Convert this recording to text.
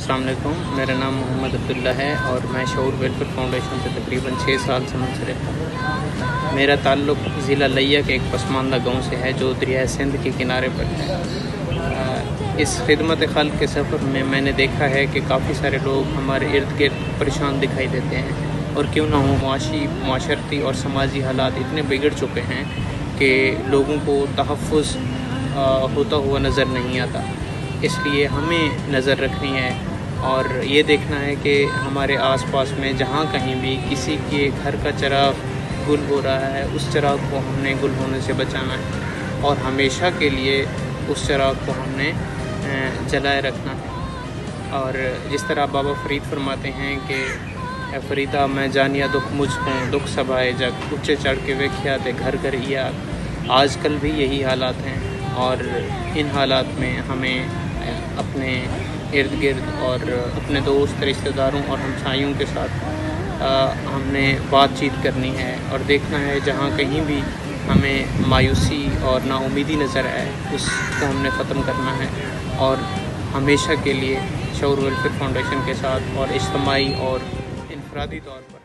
السلام علیکم، میرا نام محمد عبداللہ ہے اور میں شعور ویلفیئر فاؤنڈیشن سے تقریباً 6 سال سے منسلک ہوں۔ میرا تعلق ضلع لیا کے ایک پسماندہ گاؤں سے ہے جو دریائے سندھ کے کنارے پر ہے۔ اس خدمت خلق کے سفر میں نے دیکھا ہے کہ کافی سارے لوگ ہمارے ارد گرد پریشان دکھائی دیتے ہیں، اور کیوں نہ ہو معاشرتی اور سماجی حالات اتنے بگڑ چکے ہیں کہ لوگوں کو تحفظ ہوتا ہوا نظر نہیں آتا۔ اس لیے ہمیں نظر رکھنی ہے اور یہ دیکھنا ہے کہ ہمارے آس پاس میں جہاں کہیں بھی کسی کے گھر کا چراغ گل ہو رہا ہے، اس چراغ کو ہم نے گل ہونے سے بچانا ہے اور ہمیشہ کے لیے اس چراغ کو ہم نے جلائے رکھنا ہے۔ اور جس طرح بابا فرید فرماتے ہیں کہ اے فریدا میں جانیا دکھ مجھ ہوں، دکھ سبھائے جگ، اونچے چڑھ کے ویکھیا تے گھر گھر ایاد۔ آج کل بھی یہی حالات ہیں اور ان حالات میں ہمیں اپنے ارد گرد اور اپنے دوست رشتہ داروں اور ہمسایوں کے ساتھ ہم نے بات چیت کرنی ہے اور دیکھنا ہے جہاں کہیں بھی ہمیں مایوسی اور نا امیدی نظر آئے اس کو ہم نے ختم کرنا ہے اور ہمیشہ کے لیے شعور ویلفیئر فاؤنڈیشن کے ساتھ اور اجتماعی اور انفرادی طور پر